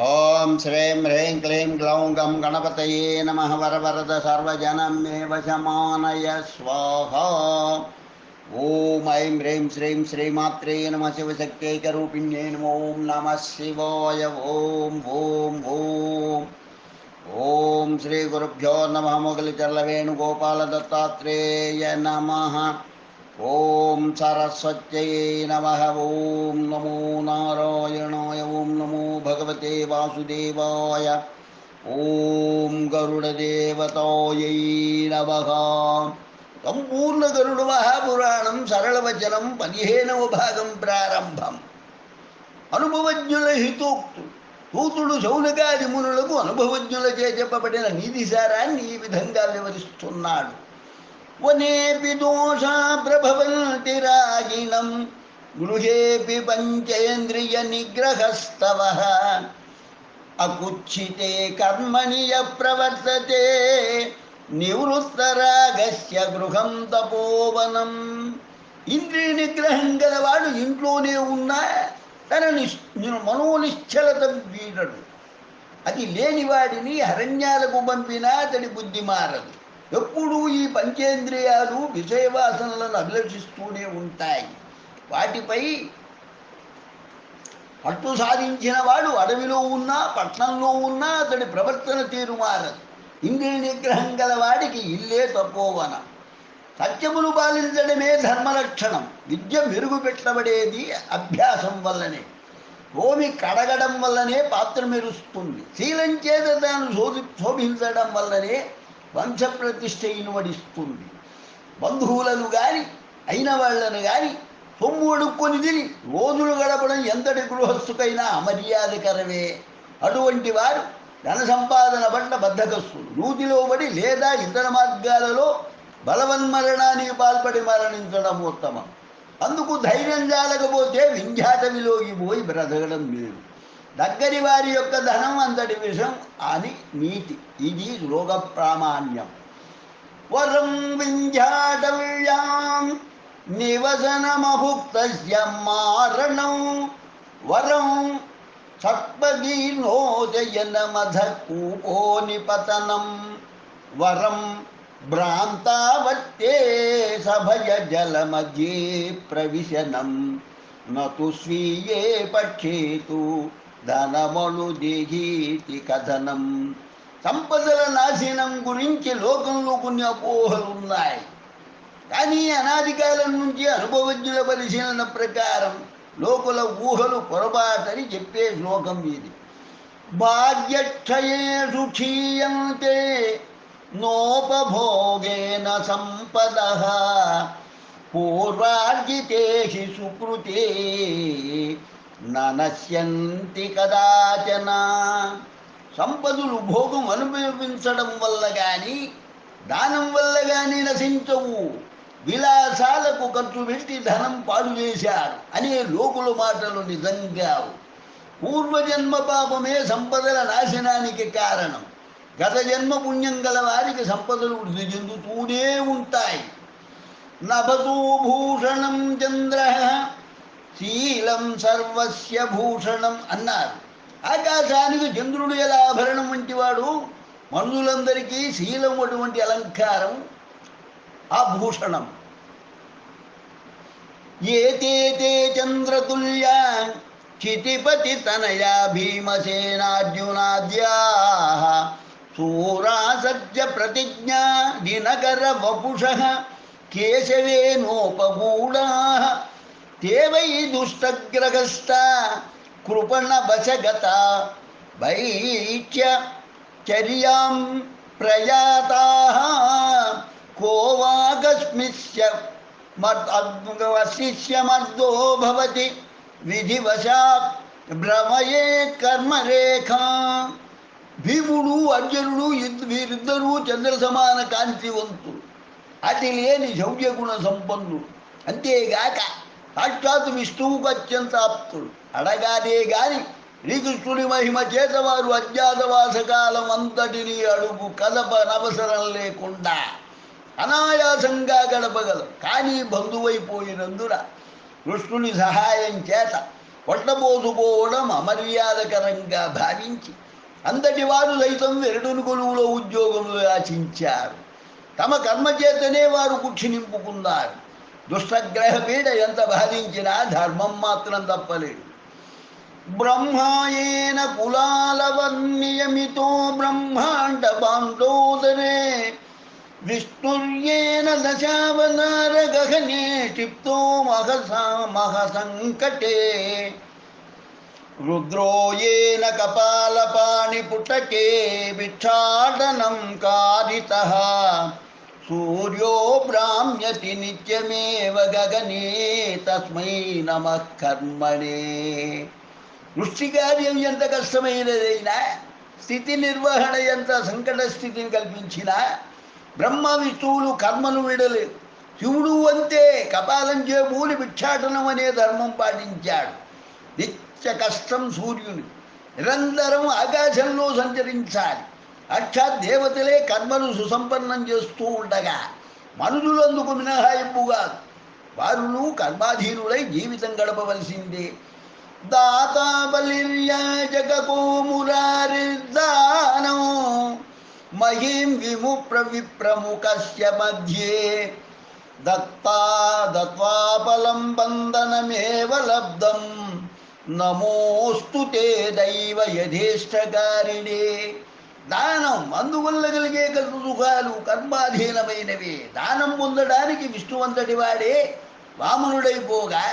ఓం శ్రీం హ్రీం క్లీం గ్లౌం గం గణపతయే నమః వరవరద సర్వజనం మే వశమానయ స్వాహా. ఓం ఐం హ్రీం శ్రీం శ్రీమాత్రే నమః శివశక్తైకరూపిణ్యై నమో ఓం నమః శివాయ. ఓం ఓం ఓం ఓం శ్రీ గురుభ్యో నమః. మొగలిచర్ల వేణుగోపాల దత్తాత్రేయ నమః. ఓం సరస్వత్యై నమః. ఓం నమో నారాయణాయ. ఓం నమో భగవతే వాసుదేవాయ. ఓం గరుడదేవతాయై నమః. సంపూర్ణ గరుడ మహాపురాణం సరళవచనం 15వ భాగం ప్రారంభం. అనుభవజ్ఞుల హితోక్తులు. సూతుడు శౌనకాది మునులకు అనుభవజ్ఞులచే చెప్పబడిన నీతిసారాన్ని ఈ విధంగా వివరిస్తున్నాడు. వనేపి దోషా ప్రభవంతి రాగిణం గృహేపి పంచేంద్రియ నిగ్రహస్తవః అకుచ్చితే కర్మణి ప్రవర్తతే నివృత్తరాగస్య గృహం తపోవనం. ఇంద్రియ నిగ్రహం గలవాడు ఇంట్లోనే ఉన్నా తన మనోనిశ్చలత వీడడు. అది లేనివాడిని అరణ్యాలకు పంపినా అతడి బుద్ధి మారదు. ఎప్పుడూ ఈ పంచేంద్రియాలు విషయవాసనలను అభిలషిస్తూనే ఉంటాయి. వాటిపై పట్టు సాధించిన వాడు అడవిలో ఉన్నా పట్టణంలో ఉన్నా అతడి ప్రవర్తన తీరు మారదు. ఇంద్రియ నిగ్రహం గలవాడికి ఇల్లే తపోవన. సత్యమును పాలించడమే ధర్మలక్షణం. విద్య మెరుగుపెట్టబడేది అభ్యాసం వల్లనే. భూమి కడగడం వల్లనే పాత్ర మెరుస్తుంది. శీలం చేత తాను శోభించడం వల్లనే వంశప్రతిష్ఠ ఇనువడిస్తుంది. బంధువులను గాని అయిన వాళ్లను గాని సొమ్ము అడుక్కొని తిని రోజులు గడపడం ఎంతటి గృహస్థుకైనా అమర్యాదకరమే. అటువంటి వారు ధన సంపాదన పట్ల బద్ధకస్తులు. నూతిలో పడి లేదా ఇతర మార్గాలలో బలవన్మరణానికి పాల్పడి మరణించడం ఉత్తమం. అందుకు ధైర్యం చాలకపోతే వింధ్యాటవిలోకి పోయి బ్రతకడం లేదు. దగ్గరి వారి యొక్క ధనం అంతటి విషం అని నీతి. ఇది లోక ప్రామాణ్యం. వరం వింధ్యాటవ్యాం నివసనమభుక్తస్య మారణం వరం సత్పదీనోదయనమధ కూపో నిపతనం వరం భ్రాంతావర్తే సభయ జలమధ్యే ప్రవిశనం నతు స్వీయే పక్షేతు ధనమను దేహీతి కథనం. సంపదల నాశనం గురించి లోకంలో కొన్ని అపోహలున్నాయి. కానీ అనాది కాలం నుంచి అనుభవజ్ఞుల పరిశీలన ప్రకారం లోకుల ఊహలు పొరపాటని చెప్పే శ్లోకం ఇది. భాగ్యక్షయేషు క్షీయంతే నోపభోగేన సంపదః పూర్వార్జితే హి సుకృతే ననశ్యంతి కదాచన. సంపదలు భోగం అనుభవించడం వల్ల కానీ దానం వల్ల కానీ నశించవు. విలాసాలకు ఖర్చు పెట్టి ధనం పాడు చేశారు అనే లోకుల మాటలు నిజంగావు. పూర్వజన్మ పాపమే సంపదల నాశనానికి కారణం. గత జన్మ పుణ్యం గల వారికి సంపదలు వృద్ధి చెందుతూనే ఉంటాయి. నభతో భూషణం చంద్ర శీలం సర్వస్య భూషణం అన్నారు. ఆకాశానికి చంద్రుడు ఎలా ఆభరణం వంటివాడు, మనుషులందరికీ శీలం అటువంటి అలంకారం ఆభూషణం. ఏతే చంద్రతుల్యా క్షితిపతి తనయా భీమసేనార్జునాద్యాః శూరా సత్య ప్రతిజ్ఞా దినకర వపుషః కేశవేనోపగూఢాః తే వై దుష్టగ్రహస్థా కృపణ వశగత వైచ్య చర్యాం ప్రయాతాః కోవాగస్మిస్య వశిష్యమర్దో భవతి విధివశాత్ భ్రమయే కర్మరేఖ. భీముడు అర్జునుడు వీరిద్దరూ చంద్ర సమాన కాంతివంతులు. అతి లేని శౌర్యగుణ సంపన్నుడు. అంతేగాక సాక్షాత్ విష్ణువుకు అత్యంత ఆప్తుడు. అడగానే గాని శ్రీకృష్ణుడి మహిమ చేత వారు అజ్ఞాతవాసకాలం అంతటినీ అడుగు కదపనవసరం లేకుండా అనాయాసంగా గడపగలరు. కానీ బంధువైపోయినందున కృష్ణుని సహాయం చేత కొట్టబోసుకోవడం అమర్యాదకరంగా భావించి అంతటి వారు సైతం వెరడుని కొలువులో ఉద్యోగములు యాచించారు. తమ కర్మ చేతనే వారు కుక్షి నింపుకున్నారు. దుష్టగ్రహ పీడ ఎంత బాధించినా ధర్మం మాత్రం తప్పలేదు. బ్రహ్మాయేన కులాలవన్నియమితో బ్రహ్మాండ బాంధోదరే విష్ణుర్యేన దశావతార గగనే క్షిప్తో మహసంకటే రుద్రోయేన కపాలపాణి పుటకే భిక్షాటనం కారితః సూర్యో భ్రామ్యతి నిత్యమేవ గగనే తస్మై నమః కర్మణే. సృష్టి కార్యం ఎంత కష్టమైనదైనా, స్థితి నిర్వహణ ఎంత సంకట స్థితిని కల్పించినా బ్రహ్మ విష్ణువులు కర్మను విడలేదు. శివుడు అంతే కపాలం చేబూలి భిక్షాటనం అనే ధర్మం పాటించాడు. నిత్య కష్టం సూర్యుని, నిరంతరం ఆకాశంలో సంచరించాలి. సాక్షాత్ దేవతలే కర్మను సుసంపన్నం చేస్తూ ఉండగా మనుషులందుకు మినహాయింపు కాదు. వారును కర్మాధీనులై జీవితం గడపవలసిందే. దాతా బలిర్యాజకో మురారిర్దానం మహీం విముప్రవిప్రముఖస్య మధ్యే దత్వా ఫలం బంధనమేవ లబ్ధం నమోస్తు తే దైవ యథేష్టకారిణే. దానం అందువల్ల కలిగే కర్మ సుఖాలు కర్మాధీనమైనవి. దానం పొందడానికి విష్ణువంతటి వాడే వామనుడైపోగా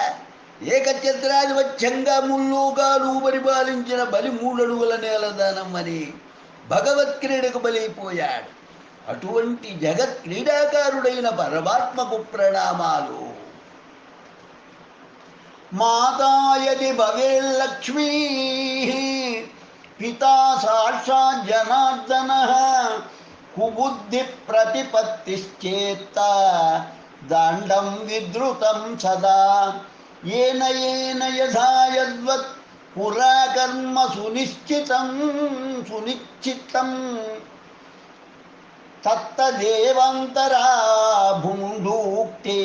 ఏకఛత్రాధిపత్యంగా ముల్లోకాలు పరిపాలించిన బలి 3 అడుగుల నేల దానం అని భగవత్క్రీడకు బలైపోయాడు. అటువంటి జగత్ క్రీడాకారుడైన పరమాత్మకు ప్రణామాలు. మాతాయది భవేల్లక్ష్మీ పితా సాక్షాత్ జనార్దనః కుబుద్ధి ప్రతిపత్తిశ్చేత్త దండం విద్రుతం సదా ఏన ఏన యథా యద్వత్ పురా కర్మ సునిశ్చితం తత్తదేవాంతరా భుండూక్తే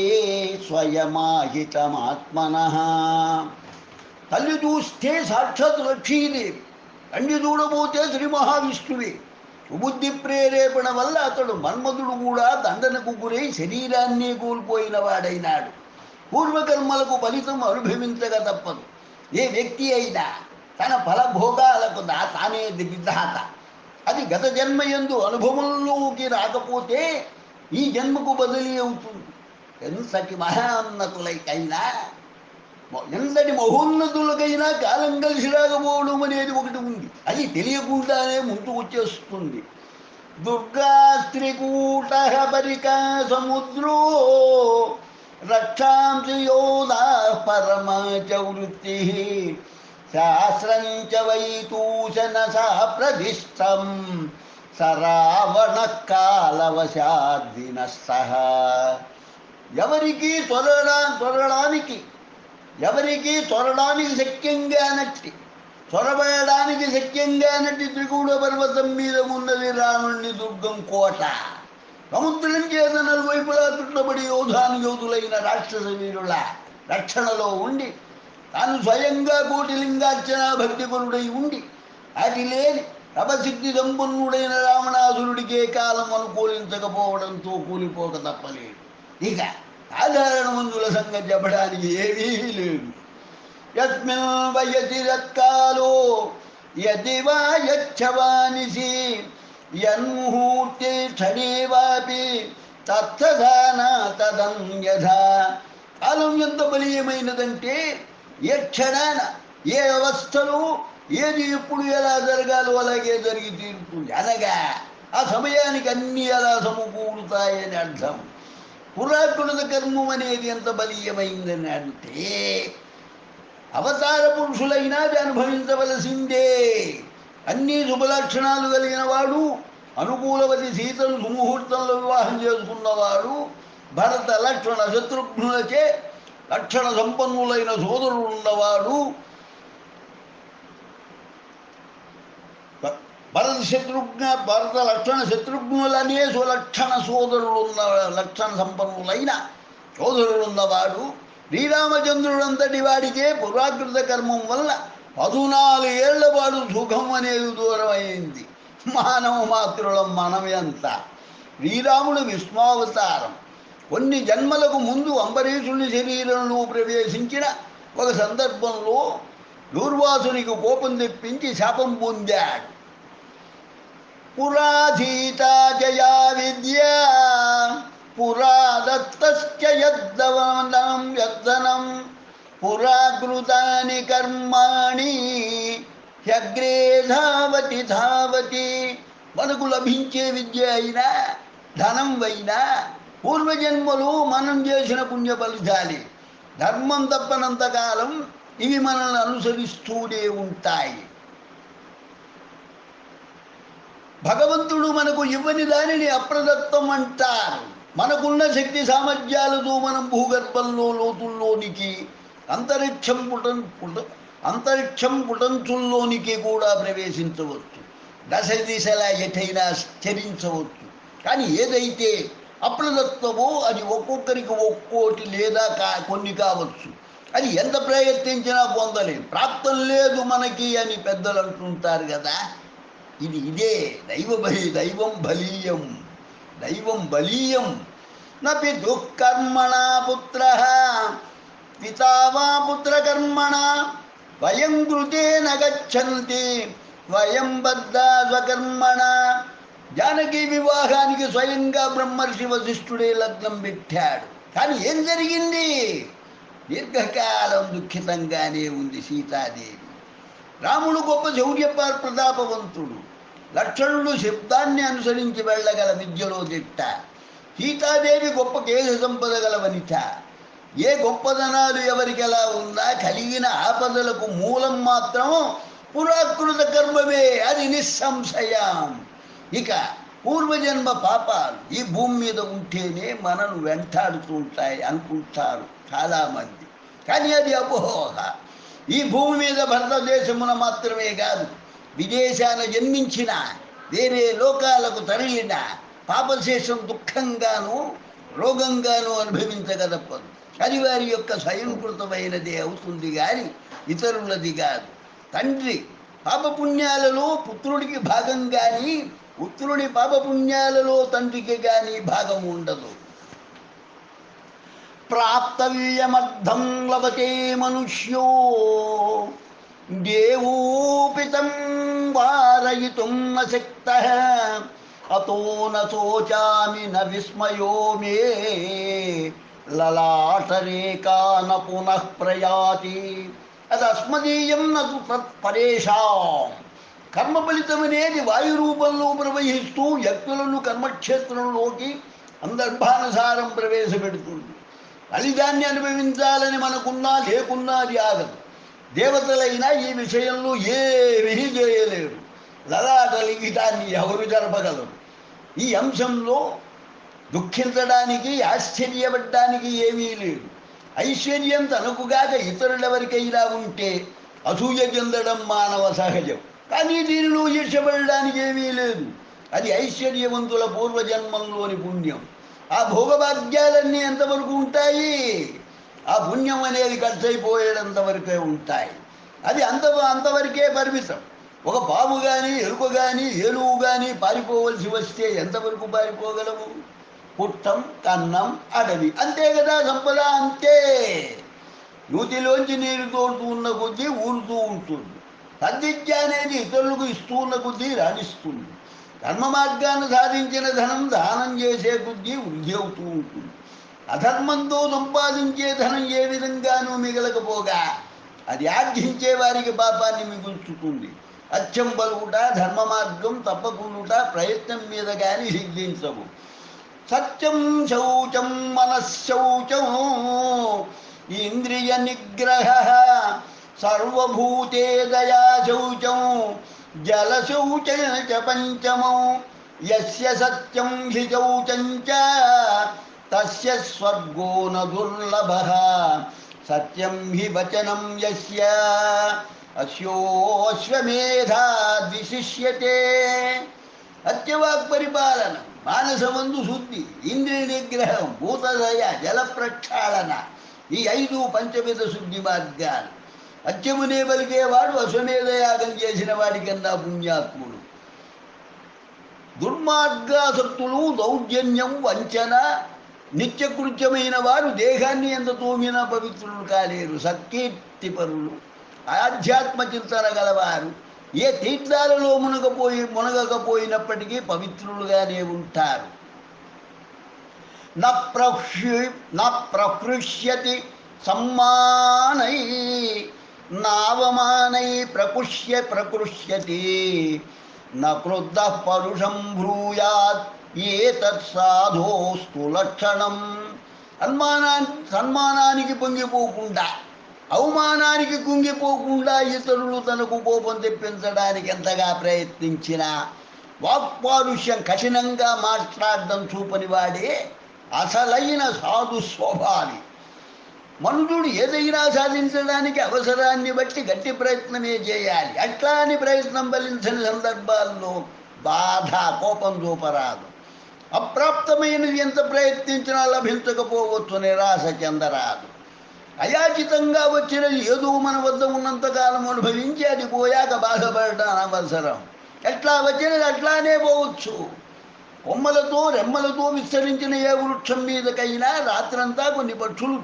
స్వయమాహితమాత్మనః. తల్లి చూస్తే సాక్షాత్ లక్ష్మీదేవి, తండ్రి చూడబోతే శ్రీ మహావిష్ణువే. సుబుద్ధి ప్రేరేపణ వల్ల అతడు మన్మధుడు కూడా దండనకు గురై శరీరాన్నే కోల్పోయిన వాడైనాడు. పూర్వకర్మలకు ఫలితం అనుభవించక తప్పదు. ఏ వ్యక్తి అయినా తన ఫలభోగాలకు తానే విధాత. అది గత జన్మయందు అనుభవంలోకి రాకపోతే ఈ జన్మకు బదిలీ అవుతుంది. ఎంతటి మహోన్నతులకైనా ఎంతటి మహోన్నతులకైనా కాలం కలిసి రాకపోవడం అనేది ఒకటి ఉంది. అది తెలియకుండానే ముందుకు వచ్చేస్తుంది. దుర్గా స్త్రీకూట పరికా సముద్రో రక్షాంసి యోధా పరమచ వృత్తి శాస్త్రంచ వైతూషణ సా ప్రతిష్టం సరావణ కాలవశాద్దిన సహ. ఎవరికి త్వరడానికి శక్యంగానట్టి, త్వరబడడానికి శక్యంగానట్టి త్రికూట పర్వతం మీద ఉన్నది రావణుని దుర్గం కోట. సముద్రం చేత నలువైపులా చుట్టబడి యోధులైన రాక్షస వీరుల రక్షణలో ఉండి తాను స్వయంగా కోటిలింగార్చన భక్తిపరుడై ఉండి అతి లేని తపసిద్ధి సంపన్నుడైన రావణాసురుడికే కాలం అనుకూలించకపోవడంతో కూలిపోక తప్పలేదు. ఇక సాధారణ మందుల సంగతి చెప్పడానికి ఏమీ లేదు. యస్మిన్ వయసి రత్కాలో యది వా యచ్చవానిసి యన్ముహూర్తే క్షణేవాపి తత్సదాన తదన్యథా. కాలం ఎంత బలీయమైనదంటే ఏ క్షణాన ఏ అవస్థలో ఏది ఎప్పుడు ఎలా జరగాలో అలాగే జరిగి తీరుతుంది. అనగా ఆ సమయానికి అన్నీ అలా సమకూరుతాయని అర్థం. పురాకృత కర్మం అనేది ఎంత బలీయమైందని అంటే అవతార పురుషులైనా అది అనుభవించవలసిందే. అన్ని శుభలక్షణాలు కలిగిన వాడు, అనుకూలవతి సీతను సుముహూర్తంలో వివాహం చేసుకున్నవాడు, భరత లక్ష్మణ శత్రుఘ్నులచే లక్షణ సంపన్నులైన సోదరుడు ఉన్నవాడు, భరత లక్షణ శత్రుఘ్నులనే సులక్షణ సోదరులు ఉన్న లక్షణ సంపన్నులైన సోదరులున్నవాడు, శ్రీరామచంద్రుడంతటి వాడికే పురాకృత కర్మం వల్ల 14 ఏళ్ల పాటు సుఖం అనేది దూరం అయింది. మానవ మాతృలం మనం ఎంత. శ్రీరాముడు విశ్వావతారం. కొన్ని జన్మలకు ముందు అంబరీషుని శరీరంలో ప్రవేశించిన ఒక సందర్భంలో దూర్వాసునికి కోపం తెప్పించి శాపం పొందాడు. పురాధీతా జయా విద్య పురాదత్తస్య యద్దవనం యద్దనం పురాకృతాని కర్మాణి హ్యగ్రే ధావతి ధావతి. మనకు లభించే విద్య అయినా ధనం అయినా పూర్వజన్మలు మనం చేసిన పుణ్య ఫలితాలే. ధర్మం తప్పనంతకాలం ఇవి మనల్ని అనుసరిస్తూనే ఉంటాయి. భగవంతుడు మనకు ఇవ్వని దానిని అప్రదత్తం అంటారు. మనకున్న శక్తి సామర్థ్యాలతో మనం భూగర్భంలో లోతుల్లోనికి అంతరిక్షం పుటంచుల్లోనికి కూడా ప్రవేశించవచ్చు. దశ దిశలా ఎటైనా చరించవచ్చు. కానీ ఏదైతే అప్రదత్తమో అది ఒక్కొక్కరికి ఒక్కోటి లేదా కొన్ని కావచ్చు. అది ఎంత ప్రయత్నించినా పొందలేం. ప్రాప్తం లేదు మనకి అని పెద్దలు అంటుంటారు కదా. ఇదే దైవం బలీయం నపి దుఃకర్మణ పుత్ర పితా వా పుత్రకర్మణ వయం కృతేన గచ్చంతి వయం బద్ధా స్వకర్మణ. జానకి వివాహానికి స్వయంగా బ్రహ్మర్షి వశిష్ఠుడే లగ్నం పెట్టాడు. కానీ ఏం జరిగింది? దీర్ఘకాలం దుఃఖితంగానే ఉంది సీతాదేవి. రాముడు గొప్ప శౌర్య ప్రతాపవంతుడు. లక్షణుడు శబ్దాన్ని అనుసరించి వెళ్ళగల విద్యలో దిట్ట. సీతాదేవి గొప్ప కేశ సంపద గల వనిత. ఏ గొప్పదనాలు ఎవరికి ఎలా ఉన్నా కలిగిన ఆపదలకు మూలం మాత్రం పురాకృత కర్మమే. అది నిస్సంశయం. ఇక పూర్వజన్మ పాపాలు ఈ భూమి మీద ఉంటేనే మనను వెంటాడుతూ ఉంటాయి అనుకుంటారు చాలామంది. కానీ అది అపోహ. ఈ భూమి మీద భారతదేశమున మాత్రమే కాదు, విదేశాల జన్మించిన వేరే లోకాలకు తరలిన పాపశేషం దుఃఖంగాను రోగంగాను అనుభవించగలపదు. అది వారి యొక్క స్వయంకృతమైనదే అవుతుంది కానీ ఇతరులది కాదు. తండ్రి పాపపుణ్యాలలో పుత్రుడికి భాగం కానీ పుత్రుడి పాపపుణ్యాలలో తండ్రికి కానీ భాగం ఉండదు. ప్రాప్తవ్యమర్థం లభతే మనుష్యో దేవోపితం వారయితుం నశక్తః అతో న శోచామి న విస్మయో మే లలాటరేకా న పునః ప్రయాతి అది అస్మదీయం నదు తత్పరేషాం. కర్మ ఫలితం అనేది వాయు రూపంలో ప్రవహిస్తూ వ్యక్తులను కర్మక్షేత్రంలోకి సందర్భానుసారం ప్రవేశపెడుతుంది. ఫలితాన్ని అనుభవించాలని మనకున్నా లేకున్నా అది ఆగదు. దేవతలైనా ఈ విషయంలో ఏమీ చేయలేరు. లలాట లిఖితాన్ని ఎవరు జరపగలరు? ఈ అంశంలో దుఃఖించడానికి ఆశ్చర్యపడడానికి ఏమీ లేదు. ఐశ్వర్యం తనకుగాక ఇతరులెవరికైనా ఉంటే అసూయ చెందడం మానవ సహజం. కానీ దీనిలో ఈర్ష్యపడడానికి ఏమీ లేదు. అది ఐశ్వర్యవంతుల పూర్వజన్మంలోని పుణ్యం. ఆ భోగభాగ్యాలన్నీ ఎంతవరకు ఉంటాయి? ఆ పుణ్యం అనేది ఖర్చయిపోయేటంతవరకే ఉంటాయి. అది అంతవరకే పరిమితం. ఒక పాము కానీ ఎలుక కానీ ఏనుగు కానీ పారిపోవలసి వస్తే ఎంతవరకు పారిపోగలవు? పుట్టం, కన్నం, అడవి, అంతే కదా సంపద. అంతే. నూతిలోంచి నీరు తోడుతూ ఉన్న కొద్దీ ఊరుతూ ఉంటుంది. సద్విద్య అనేది ఇతరులకు ఇస్తూ ఉన్న కొద్దీ రాణిస్తుంది. ధర్మ మార్గాన్ని సాధించిన ధనం దానం చేసే కొద్దీ వృద్ధి అవుతూ ఉంటుంది. అధర్మంతో సంపాదించే ధనం ఏ విధంగానూ మిగలకపోగా అది ఆర్జించే వారికి పాపాన్ని మిగుల్చుతుంది. అచ్చం బలుగుట, ధర్మ మార్గం తప్పకుండుట ప్రయత్నం మీద కానీ సిద్ధించవు. సత్యం శౌచం మనశ్శౌచం ఇంద్రియ నిగ్రహ సర్వభూతే దయా శౌచం జలశౌచం చ పంచమం యస్య సత్యం హి శౌచం చ తస్య స్వర్గో న దుర్లభః సత్యం హి వచనం యస్య అశ్వమేధా ద్విశిష్యతే. సత్యవాక్ పరిపాలన, మానసమందు శుద్ధి, ఇంద్రియ నిగ్రహం, భూతదయ, జల ప్రక్షాళన, ఈ 5 పంచవిధ శుద్ధి మార్గాలు. సత్యమునే పలికేవాడు అశ్వమేధ యాగం చేసిన వాడికన్నా పుణ్యాత్ముడు. దుర్మార్గాసక్తులు, దౌర్జన్యం, వంచన, నిత్యకృత్యమైన వారు దేహాన్ని ఎంత తోమినా పవిత్రులు కాలేరు. సత్కీర్తిపరులు, ఆధ్యాత్మ చింతన గలవారు ఏ తీర్థాలలో మునగకపోయినప్పటికీ పవిత్రులుగానే ఉంటారు. న ప్రహృష్యతి సమ్మానై నావమానై ప్రకృష్యతి న క్రుద్ధ పరుషం బ్రూయాత్ ఏతత్ సాధోస్తు లక్షణం. సన్మానానికి పొంగిపోకుండా, అవమానానికి కుంగిపోకుండా ఇతరులు తనకు కోపం తెప్పించడానికి ఎంతగా ప్రయత్నించినా వాక్పారుష్యం, కఠినంగా మాట్లాడడం చూపని వాడే అసలైన సాధు స్వభావి. మనుషుడు ఏదైనా సాధించడానికి అవసరాన్ని బట్టి గట్టి ప్రయత్నమే చేయాలి. అట్లా అని ప్రయత్నం ఫలించని సందర్భాల్లో బాధ, కోపం చూపరాదు. అప్రాప్తమైనది ఎంత ప్రయత్నించినా లభించకపోవచ్చు, నిరాశ చెందరాదు. అయాచితంగా వచ్చినది ఏదో మన వద్ద ఉన్నంతకాలం అనుభవించి అది పోయాక బాధపడటం అవసరం. ఎట్లా వచ్చినది అట్లానే పోవచ్చు. కొమ్మలతో రెమ్మలతో విస్తరించిన ఏ వృక్షం మీదకైనా రాత్రంతా కొన్ని పక్షులు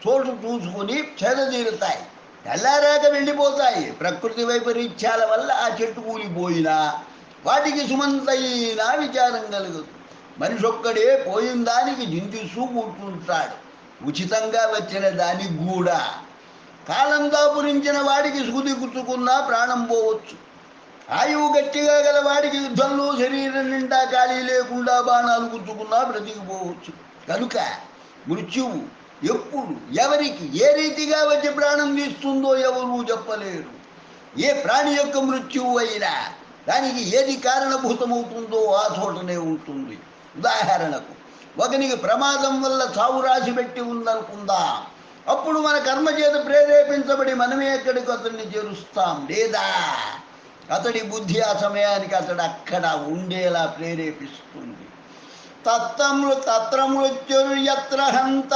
చోటు చూసుకొని చేదతీరుతాయి, తెల్లారాక వెళ్ళిపోతాయి. ప్రకృతి వైపరీత్యాల వల్ల ఆ చెట్టు కూలిపోయినా వాటికి సుమంతైనా విచారం కలగదు. మనిషి ఒక్కడే పోయిన దానికి చింతిస్తూ కూర్చుంటాడు, ఉచితంగా వచ్చిన దానికి కూడా. కాలం దాపురించిన వాడికి సూది గుచ్చుకున్నా ప్రాణం పోవచ్చు. ఆయువు గట్టిగా గల వాడికి యుద్ధంలో శరీరం నిండా ఖాళీ లేకుండా బాణాలు గుచ్చుకున్నా బ్రతికిపోవచ్చు. కనుక మృత్యువు ఎప్పుడు, ఎవరికి, ఏ రీతిగా వచ్చి ప్రాణం తీస్తుందో ఎవరూ చెప్పలేరు. ఏ ప్రాణి యొక్క మృత్యువు అయినా దానికి ఏది కారణభూతమవుతుందో ఆ చోటనే ఉంటుంది. ఉదాహరణకు, ఒకనికి ప్రమాదం వల్ల చావు రాసి పెట్టి ఉందనుకుందాం. అప్పుడు మన కర్మ చేత ప్రేరేపించబడి మనమే ఎక్కడికి అతన్ని చేరుస్తాం. లేదా అతడి బుద్ధి ఆ సమయానికి అతడు అక్కడ ఉండేలా ప్రేరేపిస్తుంది. తత్ర మృత్యుర్యత్ర హంత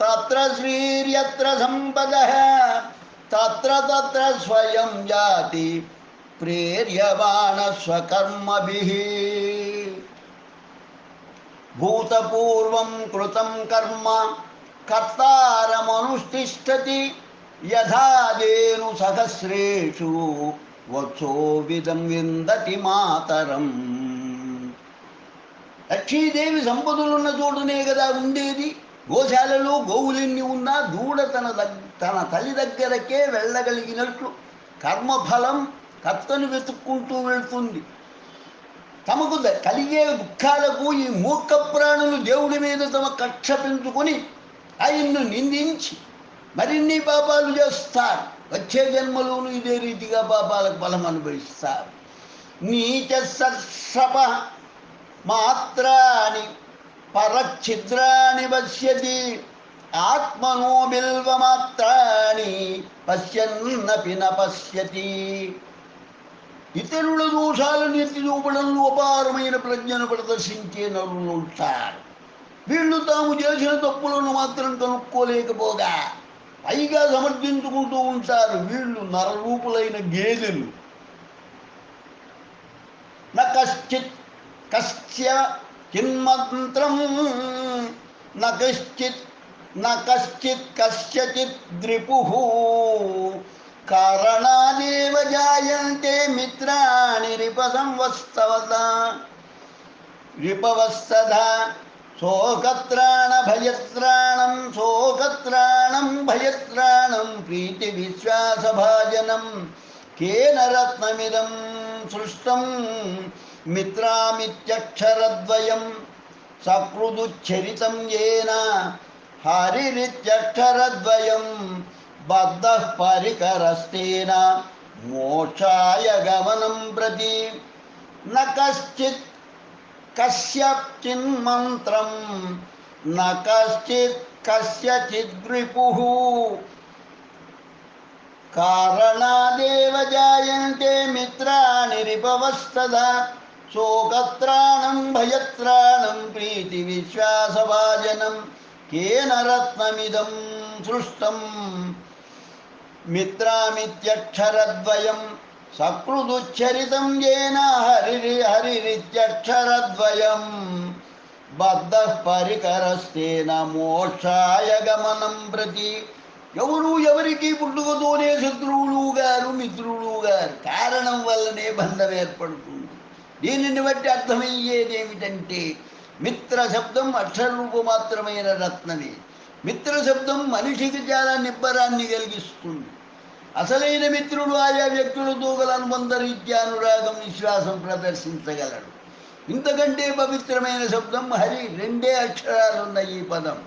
తత్ర శ్రీర్యత్ర సంపద తత్ర స్వయం జాతి ప్రేర్యమాణ స్వకర్మభిః. భూతపూర్వం కృతం కర్మ కర్తారమనుష్ఠిష్టతి యథాదేను సహస్రేషు వత్సోవిదం విందతి మాతరం. లక్ష్మీదేవి సంపదలున్న చోటునే కదా ఉండేది. గోశాలలో గోవులెన్ని ఉన్నా దూడ తన తల్లి దగ్గరకే వెళ్ళగలిగినట్లు కర్మఫలం కర్తను వెతుక్కుంటూ వెళ్తుంది. తమకు కలిగే దుఃఖాలకు ఈ మూర్ఖ ప్రాణులు దేవుడి మీద తమ కక్ష పెంచుకొని ఆయన్ను నిందించి మరిన్ని పాపాలు చేస్తారు. వచ్చే జన్మలోనూ ఇదే రీతిగా పాపాలకు ఫలం అనుభవిస్తారు. నీచ సర్షప మాత్రాని పరఛిద్రాని పశ్యతి ఆత్మనో బిల్వమాత్రాని పశ్యన్నపి న పశ్యతి. ఇతరుల దోషాలను ఎత్తి చూపడంలో అపారమైన ప్రజ్ఞను ప్రదర్శించే నరులు ఉంటారు. వీళ్ళు తాము చేసిన తప్పులను మాత్రం కనుక్కోలేకపోగా పైగా సమర్థించుకుంటూ ఉంటారు. వీళ్ళు నరరూపులైన గేదెలు. కశ్య చిన్మంత్రం కశ్చిత్ కస్యచిత్ ద్రిపుః కారణాదేవ జాయంతే మిత్రాణి రిపవస్తదా శోకత్రాణ భయత్రాణం ప్రీతి విశ్వాసభాజనం కేన రత్నమిదం సృష్టం మిత్రామిత్యక్షరద్వయం సకృదుచ్చరితం ఏన హరిరిత్యక్షరద్వయం బద్ధః పరికరస్తేన మోక్షాయ గమనం ప్రతి. న కశ్చిత్ కస్యచిన్మంత్రం న కశ్చిత్ కస్యచిద్రిపుః కారణాదేవ జాయంతే మిత్రాణి రిపవస్తదా శోకత్రాణం భయత్రాణం ప్రీతి విశ్వాసభాజనం కేన రత్నమిదం సృష్టం మిత్రామిత్యక్షరద్వయం సకృదుచ్చరితం ఏన హరిరిత్యక్షరద్వయం బద్ధ పరికరస్తేన మోక్షాయ గమనం ప్రతి. ఎవరు ఎవరికి పుట్టుకతోనే శత్రువులు గారు మిత్రులు గారు, కారణం వల్లనే బంధం ఏర్పడుతుంది. దీనిని బట్టి అర్థమయ్యేది ఏమిటంటే మిత్ర శబ్దం అక్షరరూపమాత్రమైన రత్నమే. మిత్ర శబ్దం మనిషికి చాలా నిబ్బరాన్ని కలిగిస్తుంది. అసలైన మిత్రుడు ఆయా వ్యక్తులతో గల అనుబంధరీత్యా అనురాగం విశ్వాసం ప్రదర్శించగలడు. ఇంతకంటే పవిత్రమైన శబ్దం హరి. 2 అక్షరాలున్న ఈ పదం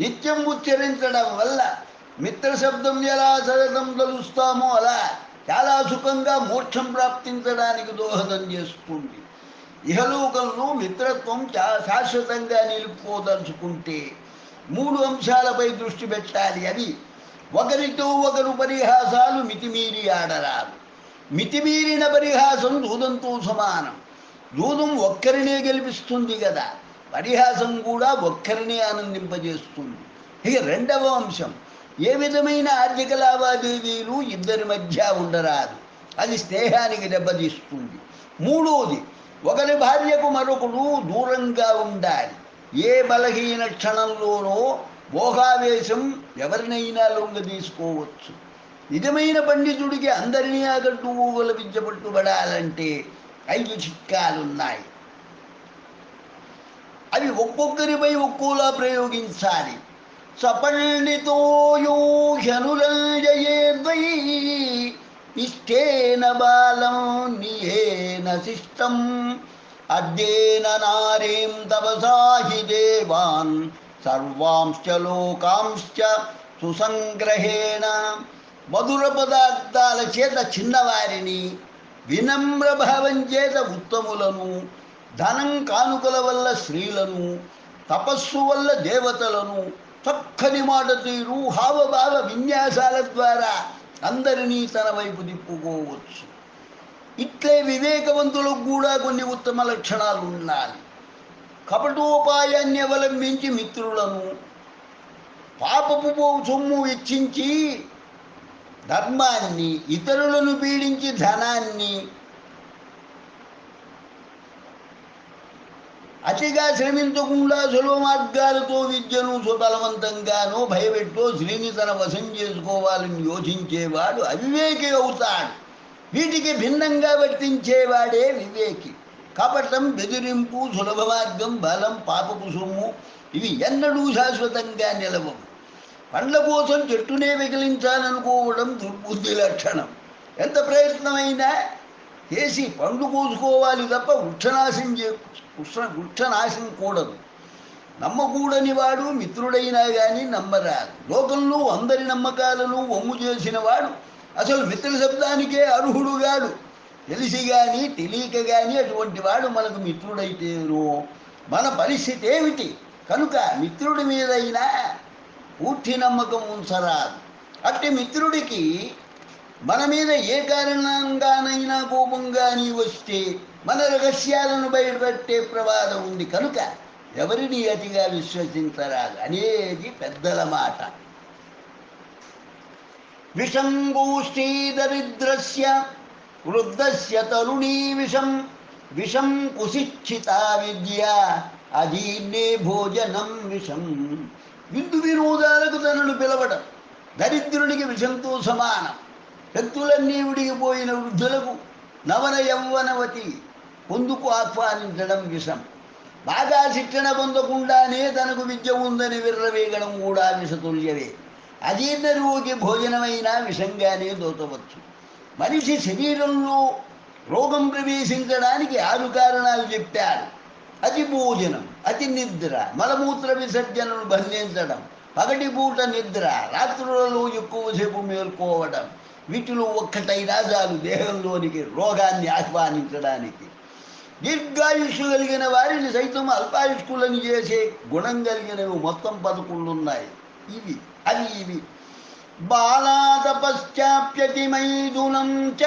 నిత్యం ఉచ్చరించడం వల్ల మిత్ర శబ్దం ఎలా సరసం తలుస్తామో అలా చాలా సుఖంగా మోక్షం ప్రాప్తించడానికి దోహదం చేస్తుంది. ఇహలోకంలో మిత్రత్వం శాశ్వతంగా నిలుపుకోదలుచుకుంటే 3 అంశాలపై దృష్టి పెట్టాలి. అవి ఒకరితో ఒకరు పరిహాసాలు మితిమీరి ఆడరాదు. మితిమీరిన పరిహాసం జూదంతో సమానం. జూదం ఒక్కరినే గెలిపిస్తుంది కదా, పరిహాసం కూడా ఒక్కరినే ఆనందింపజేస్తుంది. ఇక 2వ అంశం, ఏ విధమైన ఆర్థిక లావాదేవీలు ఇద్దరి మధ్య ఉండరాదు, అది స్నేహానికి దెబ్బతీస్తుంది. 3వది, ఒకరి భార్యకు మరొకడు దూరంగా ఉండాలి. ఏ బలహీన క్షణంలోనో మోహావేశం ఎవరినైనా లొంగ తీసుకోవచ్చు. నిజమైన పండితుడికి అందరినీ ఆకట్టుకోగల విద్య పట్టుబడాలంటే 5 చిట్కాలున్నాయి. అవి ఒక్కొక్కరిపై ఒక్కోలా ప్రయోగించాలి. సపండితోయో హ్యనురంజయేద్వై ఇష్టేన బాలం నియేన శిష్టం అద్యేన నారీం తపసాహి దేవాన్ సర్వాంశ్చ లోకాంశ్చ సుసంగ్రహేణ. మధుర పదార్థాల చేత చిన్నవారిని, వినమ్ర భావం చేత ఉత్తములను, ధనం కానుకల వల్ల స్త్రీలను, తపస్సు వల్ల దేవతలను, చక్కని మాట తీరు హావభావ విన్యాసాల ద్వారా అందరినీ తన వైపు తిప్పుకోవచ్చు. ఇట్లే వివేకవంతులకు కూడా కొన్ని ఉత్తమ లక్షణాలు ఉన్నాయి. కపటోపాయాన్ని అవలంబించి మిత్రులను, పాపపు సొమ్ము వెచ్చించి ధర్మాన్ని, ఇతరులను పీడించి ధనాన్ని, అతిగా శ్రమించకుండా సులభ మార్గాలతో విద్యను సుబలవంతంగానో భయపెట్టో స్త్రీని తన వశం చేసుకోవాలని యోచించేవాడు అవివేకి అవుతాడు. వీటికి భిన్నంగా వర్తించేవాడే వివేకి. కపటం, బెదిరింపు, సులభ మార్గం, బలం, పాపపు సొమ్ము ఇవి ఎన్నడూ శాశ్వతంగా నిలవవు. పండ్ల కోసం చెట్టునే వికిలించాలనుకోవడం దుర్బుద్ధి లక్షణం. ఎంత ప్రయత్నమైనా చేసి పండు కోసుకోవాలి తప్ప వృక్షనాశం కూడదు. నమ్మకూడని వాడు మిత్రుడైనా కానీ నమ్మరాదు. లోకంలో అందరి నమ్మకాలను వమ్ము చేసిన వాడు అసలు మిత్ర శబ్దానికే అర్హుడుగాడు. తెలిసి కానీ తెలియక కానీ అటువంటి వాడు మనకు మిత్రుడైతేనో మన పరిస్థితి ఏమిటి? కనుక మిత్రుడి మీదైనా పూర్తి నమ్మకం ఉంచరాదు. అట్టి మిత్రుడికి మన మీద ఏ కారణంగానైనా కోపం కానీ వస్తే మన రహస్యాలను బయటపెట్టే ప్రమాదం ఉంది. కనుక ఎవరిని అతిగా విశ్వసించరాదు అనేది పెద్దల మాట. విషం గోష్ఠీ దరిద్రస్య వృద్ధస్య తరుణీ విషం విషం కుశిక్షితా విద్య అధీర్ణే భోజనం విషం. విందు వినోదాలకు తనను పిలవడం దరిద్రుడికి విషంతో సమానం. వ్యక్తులన్నీ ఉడిగిపోయిన వృద్ధులకు నవన యౌవనవతి పొందుకు ఆహ్వానించడం విషం. బాగా శిక్షణ పొందకుండానే తనకు విద్య ఉందని విర్రవేగడం కూడా విషతుల్యవే. అజీర్ణ రోగి భోజనమైనా విషంగానే దోచవచ్చు. మనిషి శరీరంలో రోగం ప్రవేశించడానికి 6 కారణాలు చెప్పారు. అతి భోజనం, అతి నిద్ర, మలమూత్ర విసర్జనను బంధించడం, పగటిపూట నిద్ర, రాత్రులలో ఎక్కువసేపు మేల్కోవడం. వీటిలో ఒక్కటైనా చాలు దేహంలోనికి రోగాన్ని ఆహ్వానించడానికి. దీర్ఘాయుష్షు కలిగిన వారిని సైతం అల్పాయుష్కులను చేసే గుణం కలిగినవి మొత్తం 11 ఉన్నాయి. ఇవి బాలాతపశ్చాప్యతిమైదునం చ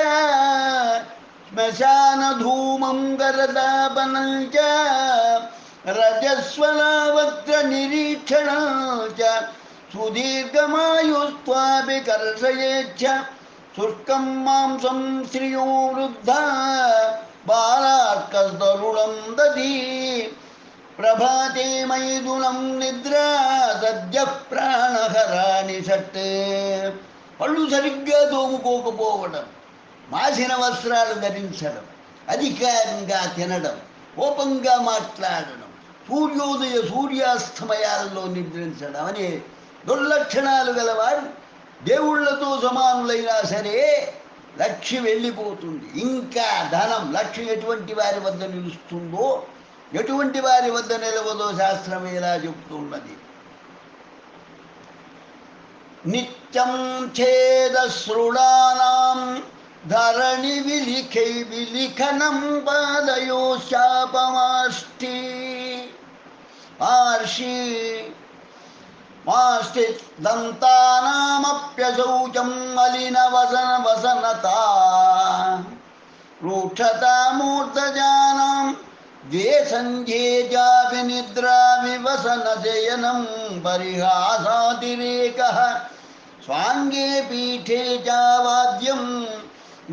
శ్మశాన ధూమం గరదాపనం చ రజస్వలావక్త్ర నిరీక్షణ సుదీర్ఘమాయుస్త్వాపి కర్షయేచ్ఛ శుష్కం మాంసం శ్రియో వృద్ధ బాలార్కస్తరుణం దధీ ప్రభాతే మైథునం నిద్రా సద్య ప్రాణహరాని షట్. పళ్ళు సరిగ్గా తోముకోకపోవడం, మాసిన వస్త్రాలు ధరించడం, అధికారంగా తినడం, కోపంగా మాట్లాడడం, సూర్యోదయ సూర్యాస్తమయాల్లో నిద్రించడం అనే దుర్లక్షణాలు గలవారు దేవుళ్లతో సమానులైనా సరే లక్ష్మి వెళ్ళిపోతుంది. ఇంకా ధనం, లక్ష్మి ఎటువంటి వారి వద్ద నిలుస్తుందో, ఎటువంటి వారి వద్ద నిలవదో శాస్త్రం ఎలా చెప్తున్నది. నిత్యం ఛేదశ్రుడానాం ధరణి విలిఖనం పాదయో శాపమాష్టి ఆర్షి మాష్టిదంతానామప్యశౌచం మలిన వసనతా రూక్షతా మూర్ధజానాం ద్వేషంజేజాపి నిద్రా వివసన శయనం పరిహాసాతిరేకః స్వాంగే పీఠే చావాద్యం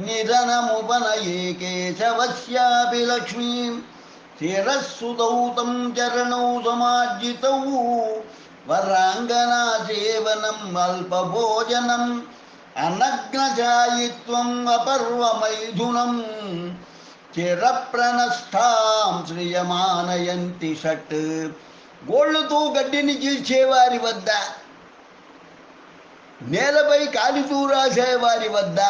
నిధనముపనయే కేశవస్యాపి లక్ష్మీం శిరస్సుతౌ తం చరణౌ సమార్జితౌ వరాంగనా సేవనం అల్పభోజనం అనగ్నచాయిత్వం అపర్వమైథునం చిరప్రణస్థాం శ్రియమానయంతి షట్. గోళ్లతో గడ్డిని చీల్చేవారి వద్ద, నేలపై కాలితూ రాసేవారి వద్ద,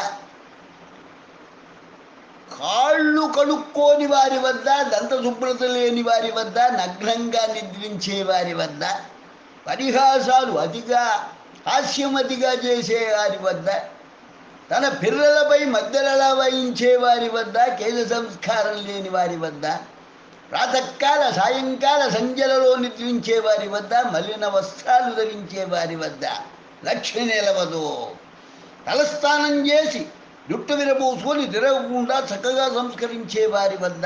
కాళ్ళు కడుక్కోని వారి వద్ద, దంత శుభ్రత లేని వారి వద్ద, నగ్నంగా నిద్రించే వారి వద్ద, పరిహాసాలు అతిగా హాస్యం అతిగా చేసేవారి వద్ద, తన పిల్లలపై మధ్యలలా వహించే వారి వద్ద, కేశ సంస్కారం లేని వారి వద్ద, ప్రాతకాల సాయంకాల సంధ్యలలో నిద్రించే వారి వద్ద, మలిన వస్త్రాలు ధరించే వారి వద్ద లక్ష్మి నిలవదు. తలస్నానం చేసి జుట్టు విరబోసుకొని తిరగకుండా చక్కగా సంస్కరించే వారి వద్ద,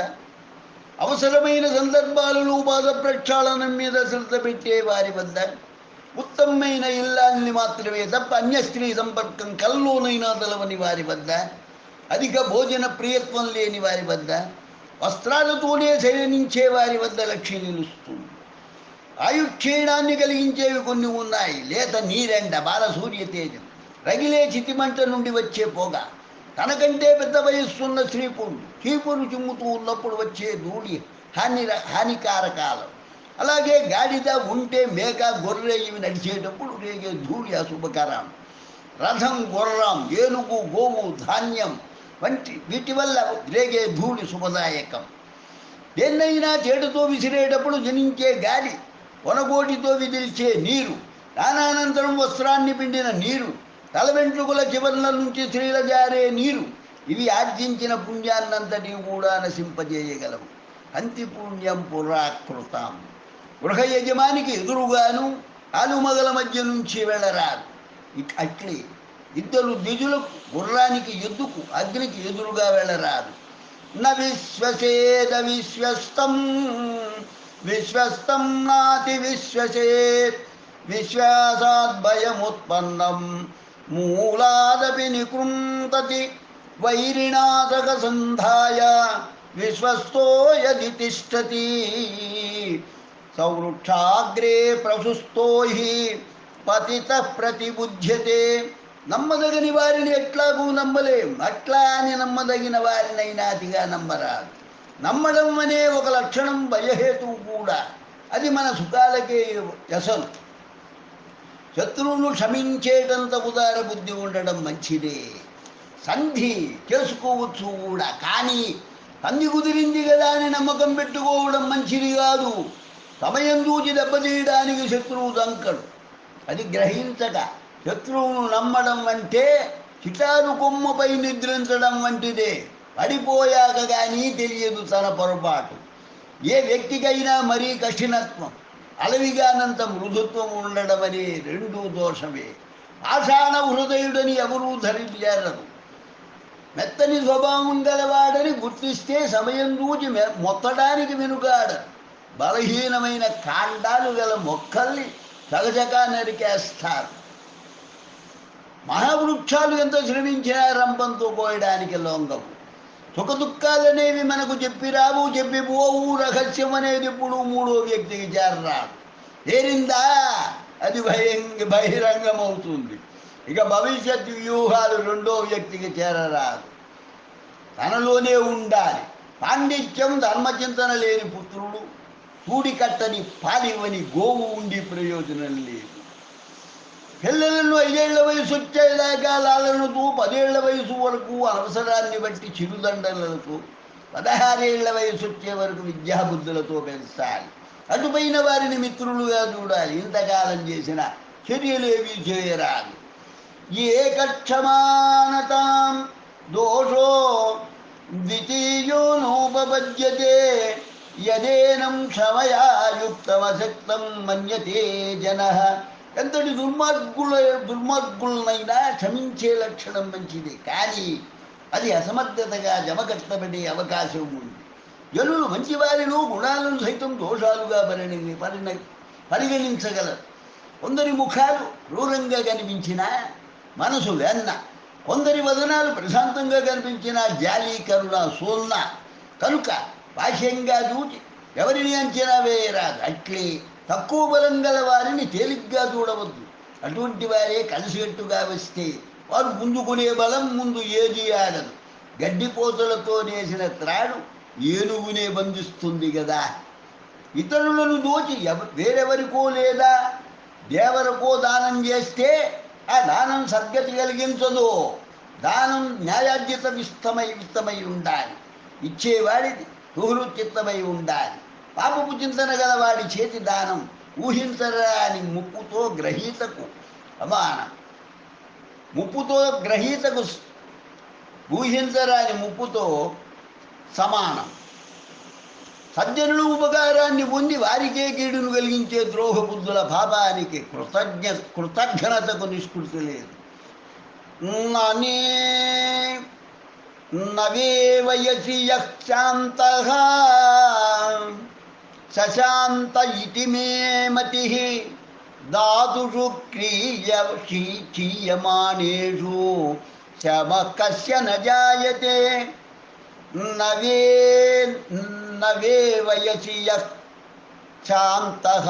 అవసరమైన సందర్భాలలో పాద ప్రక్షాళనం మీద శ్రద్ధ పెట్టే వారి వద్ద, ఉత్తమమైన ఇల్లాన్ని మాత్రమే తప్ప అన్య స్త్రీ సంపర్కం కల్లోనైనా తెలవని వారి వద్ద, అధిక భోజన ప్రియత్వం లేని వారి వద్ద, వస్త్రాలతోనే శయనించే వారి వద్ద లక్ష్మి నిలుస్తుంది. ఆయుక్షీణాన్ని కలిగించేవి కొన్ని ఉన్నాయి. లేత నీరెండ, బాల సూర్యతేజం, రగిలే చితిమంట నుండి వచ్చే పొగ, తనకంటే పెద్ద వయస్సున్న స్త్రీపురుడు చీపురు చిమ్ముతూ ఉన్నప్పుడు వచ్చే ధూళి హానికారకాలం. అలాగే గాడిద, ఉంటే మేక, గొర్రె ఇవి నడిచేటప్పుడు రేగే ధూళి అశుభకరం. రథం, గుర్రం, ఏనుగు, గోవు, ధాన్యం వంటి వీటి వల్ల రేగే ధూళి శుభదాయకం. దేన్నైనా చేటుతో విసిరేటప్పుడు జనించే గాలి, వనగోటితో విదిల్చే నీరు, దానానంతరం వస్త్రాన్ని పిండిన నీరు, తల వెంట్రుకల చివర్ల నుంచి స్త్రీల జారే నీరు, ఇవి ఆర్జించిన పుణ్యాన్నంతటి కూడా నశింపజేయగలవు. అంతి పుణ్యం పురాకృతం. గృహ యజమానికి ఎదురుగాను ఆలుమగల మధ్య నుంచి వెళ్ళరాదు. అట్లే ఇద్దరు ద్విజులకు, గుర్రానికి ఎద్దుకు, అగ్నికి ఎదురుగా వెళ్ళరాదు. న విశ్వసేద విశ్వస్తం విశ్వస్తం నాతి విశ్వసేత్ విశ్వాసాద్భయముత్పన్నం మూలాదపి నికృంతతి వైరిణాదక సంధాయ విశ్వస్తో యది తిష్టతి సౌవృక్షాగ్రే ప్రశుస్తో హి పతిత ప్రతిబుధ్యతే. నమ్మదగని వారిని ఎట్లాగూ నమ్మలేం, అట్లా అని నమ్మదగిన వారినైనా అతిగా నమ్మరాదు. నమ్మడం అనే ఒక లక్షణం భయహేతువు కూడా. అది మన సుఖాలకే వ్యసనం. శత్రువును క్షమించేటంత ఉదార బుద్ధి ఉండడం మంచిదే. సంధి చేసుకోవచ్చు కూడా, కానీ సంధి కుదిరింది కదా అని నమ్మకం పెట్టుకోవడం మంచిది కాదు. సమయం చూచి దెబ్బతీయడానికి శత్రువు దంకడు. అది గ్రహించక శత్రువును నమ్మడం అంటే చిటారు కొమ్మపై నిద్రించడం వంటిదే. పడిపోయాక కానీ తెలియదు తన పొరపాటు. ఏ వ్యక్తికైనా మరీ కఠినత్వం, అలవిగానంత మృదుత్వం ఉండడం అనే రెండూ దోషమే. ఆషాణ హృదయుడని ఎవరూ ధరించారు. మెత్తని స్వభావం గలవాడని గుర్తిస్తే సమయం చూచి మొత్తడానికి వెనుకాడరు. బలహీనమైన కాండాలు గల మొక్కల్ని చకచకా నరికేస్తారు. మహావృక్షాలు ఎంత శ్రమించినా రంపంతో పోయడానికి లొంగవు. సుఖదుఖాలనేవి మనకు చెప్పిరావు, చెప్పిపోవు. రహస్యం అనేది ఇప్పుడు మూడో వ్యక్తికి చేరరాదు. చేరిందా అది బహిరంగమవుతుంది. ఇక భవిష్యత్ వ్యూహాలు రెండో వ్యక్తికి చేరరాదు. తనలోనే ఉండాలి. పాండిత్యం ధర్మచింతన లేని పుత్రుడు, కూడికట్టని పాలివని గోవు ఉండి ప్రయోజనం లేదు. పిల్లలను 5 ఏళ్ల వయసు వచ్చేదాకా లాలనతో 10 ఏళ్ల వయసు వరకు అవసరాన్ని బట్టి చిరుదండలతో 16 ఏళ్ల వయసు వచ్చే వరకు విద్యాబుద్ధులతో పెంచాలి. అటుపైన వారిని మిత్రులుగా చూడాలి. ఇంతకాలం చేసిన చర్యలేవి చేయరాదు. ఏకక్షమానతాం దోషో ద్వితీయో నోపపద్యతే యదేనం క్షమయా యుక్తమశక్తం మన్యతే జనః. ఎంతటి దుర్మార్గులనైనా క్షమించే లక్షణం మంచిది, కానీ అది అసమర్థతగా జమకట్టబడే అవకాశం ఉంది. జనులు మంచివారిలో గుణాలను సైతం దోషాలుగా పరిగణించగలరు. కొందరి ముఖాలు క్రూరంగా కనిపించినా మనసు వెన్న, కొందరి వదనాలు ప్రశాంతంగా కనిపించినా జాలి కరుణ సోన్న. కనుక బాహ్యంగా చూచి ఎవరిని అంచనా వేయరాదు. అట్లే తక్కువ బలం గల వారిని తేలిగ్గా చూడవద్దు. అటువంటి వారే కలిసికట్టుగా వస్తే వారు ముందుకునే బలం ముందు ఏది ఆడదు. గడ్డిపోతలతో నేసిన త్రాడు ఏనుగునే బంధిస్తుంది కదా. ఇతరులను దోచి వేరెవరికో లేదా దేవరకో దానం చేస్తే ఆ దానం సద్గతి కలిగించదు. దానం న్యాయార్జిత విత్తమై ఉండాలి. ఇచ్చేవాడిది సుహృచిత్తమై ఉండాలి. పాపపు చింతన గలవాడి చేతి దానం ఊహించరాని ముప్పుతో గ్రహీతకు సమానం. ముప్పుతో గ్రహీతకు ఊహించరాని ముప్పుతో సమానం. సజ్జనులు ఉపకారాన్ని పొంది వారికే కీడును కలిగించే ద్రోహబుద్ధుల పాపానికి కృతజ్ఞతకు నిష్కృతి లేదు. నవే వయసి యక్షాంతః శశాంత ఇతి మే మతిః దాతుషు క్రియమాణేషు శమః కస్య న జాయతే. నవే వయసి యక్షాంతః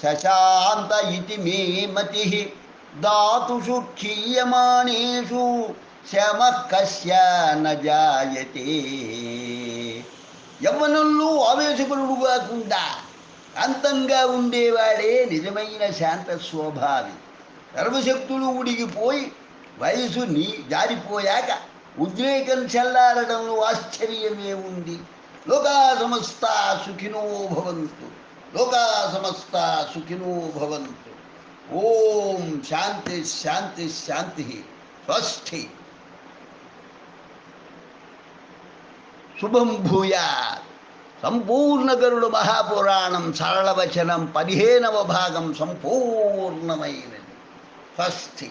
శశాంత ఇతి మే మతిః దాతుషు క్షీయమాణేషు శమః కస్య న జాయతే. యవ్వనంలో ఆవేశపరుడు కాకుండా శాంతంగా ఉండేవాడే నిజమైన శాంత స్వభావి. సర్వశక్తులు ఉడిగిపోయి వయసు జారిపోయాక ఉద్రేకం చల్లారడంలో ఆశ్చర్యమే ఉంది. లోకా సమస్తా సుఖినో భవంతు. లోకా సమస్తా సుఖినో భవంతు. ఓం శాంతి శాంతి శాంతి. స్వస్తి. శుభం భూయాత్. సంపూర్ణ గరుడ మహాపురాణం సరళవచనం 15వ భాగం సంపూర్ణమైనది. స్వస్తి.